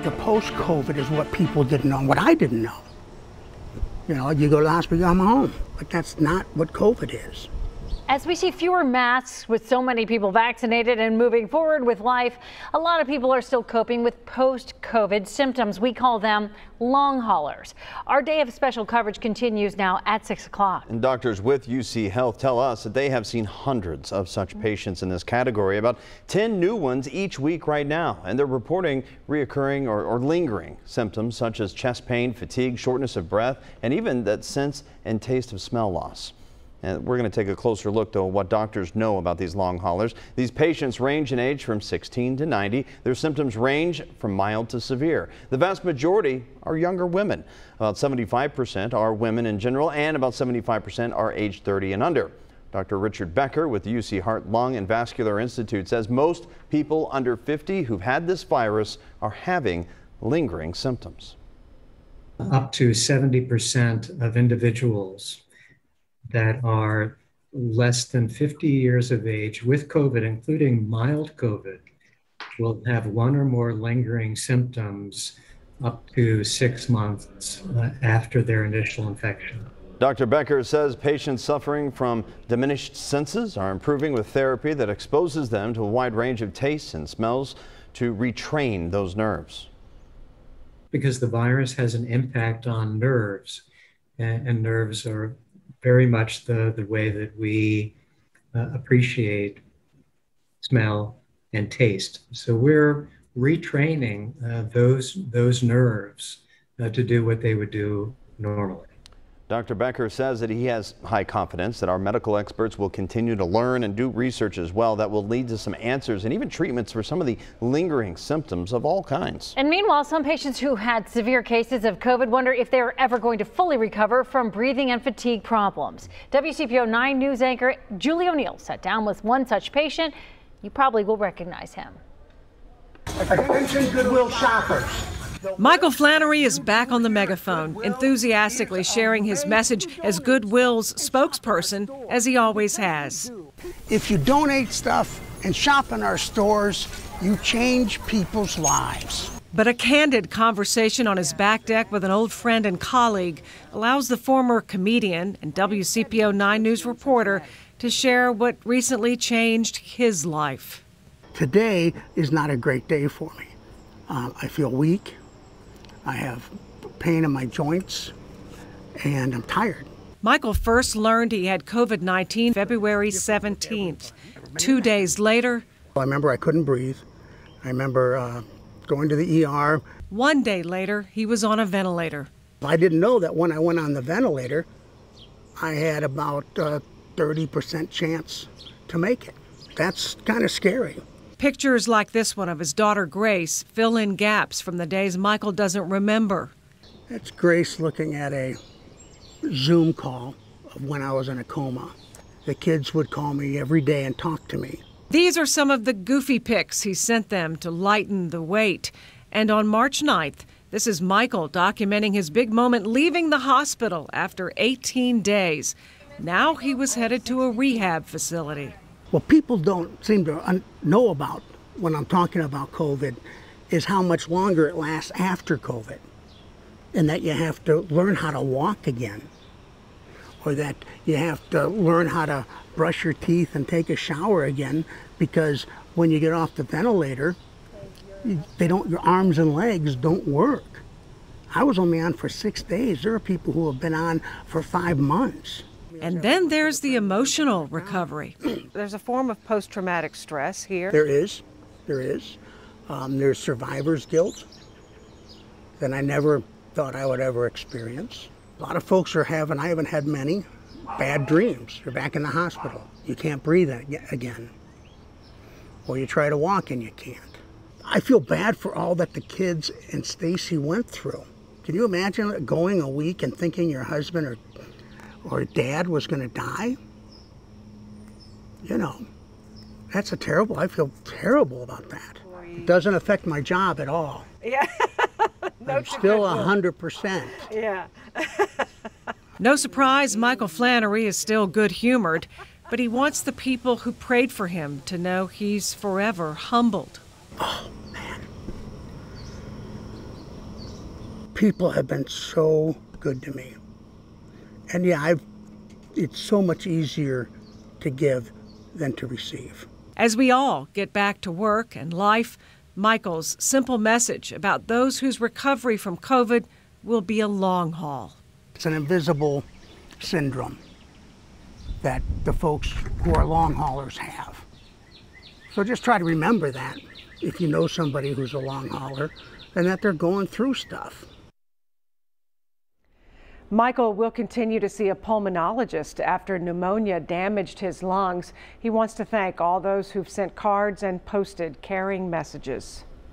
The post-COVID is what people didn't know, what I didn't know. You know, you go to the hospital, you come home, but that's not what COVID is. As we see fewer masks with so many people vaccinated and moving forward with life, a lot of people are still coping with post-COVID symptoms. We call them long haulers. Our day of special coverage continues now at 6 o'clock. And doctors with UC Health tell us that they have seen hundreds of such patients in this category, about 10 new ones each week right now. And they're reporting reoccurring or lingering symptoms such as chest pain, fatigue, shortness of breath, and even that sense and taste of smell loss. And we're going to take a closer look, though, at what doctors know about these long haulers. These patients range in age from 16 to 90. Their symptoms range from mild to severe. The vast majority are younger women. About 75% are women in general, and about 75% are age 30 and under. Dr. Richard Becker with the UC Heart, Lung, and Vascular Institute says most people under 50 who've had this virus are having lingering symptoms. Up to 70% of individuals that are less than 50 years of age with COVID, including mild COVID, will have one or more lingering symptoms up to 6 months after their initial infection. Dr. Becker says patients suffering from diminished senses are improving with therapy that exposes them to a wide range of tastes and smells to retrain those nerves. Because the virus has an impact on nerves, and nerves are very much the way that we appreciate smell and taste. So we're retraining those nerves to do what they would do normally. Dr. Becker says that he has high confidence that our medical experts will continue to learn and do research as well that will lead to some answers and even treatments for some of the lingering symptoms of all kinds. And meanwhile, some patients who had severe cases of COVID wonder if they're ever going to fully recover from breathing and fatigue problems. WCPO 9 News anchor Julie O'Neill sat down with one such patient. You probably will recognize him. Attention, Goodwill shoppers. Michael Flannery is back on the megaphone, enthusiastically sharing his message as Goodwill's spokesperson, as he always has. If you donate stuff and shop in our stores, you change people's lives. But a candid conversation on his back deck with an old friend and colleague allows the former comedian and WCPO 9 News reporter to share what recently changed his life. Today is not a great day for me. I feel weak. I have pain in my joints, and I'm tired. Michael first learned he had COVID-19 February 17th. 2 days later, I remember I couldn't breathe. I remember going to the ER. 1 day later, he was on a ventilator. I didn't know that when I went on the ventilator, I had about a 30% chance to make it. That's kind of scary. Pictures like this one of his daughter Grace fill in gaps from the days Michael doesn't remember. That's Grace looking at a Zoom call of when I was in a coma. The kids would call me every day and talk to me. These are some of the goofy pics he sent them to lighten the weight. And on March 9th, this is Michael documenting his big moment leaving the hospital after 18 days. Now he was headed to a rehab facility. What people don't seem to know about when I'm talking about COVID is how much longer it lasts after COVID, and that you have to learn how to walk again, or that you have to learn how to brush your teeth and take a shower again, because when you get off the ventilator, your arms and legs don't work. I was only on for 6 days. There are people who have been on for 5 months. And then there's the emotional recovery. There's a form of post-traumatic stress here. There is. There's survivor's guilt that I never thought I would ever experience. A lot of folks I haven't had many, bad dreams. You're back in the hospital. You can't breathe again. Or you try to walk and you can't. I feel bad for all that the kids and Stacy went through. Can you imagine going a week and thinking your husband or dad was going to die? You know, I feel terrible about that. It doesn't affect my job at all. Yeah. I'm still 100%. Yeah. No surprise, Michael Flannery is still good-humored, but he wants the people who prayed for him to know he's forever humbled. Oh, man. people have been so good to me. And yeah, it's so much easier to give than to receive. As we all get back to work and life, Michael's simple message about those whose recovery from COVID will be a long haul. It's an invisible syndrome that the folks who are long haulers have. So just try to remember that if you know somebody who's a long hauler and that they're going through stuff. Michael will continue to see a pulmonologist after pneumonia damaged his lungs. He wants to thank all those who've sent cards and posted caring messages.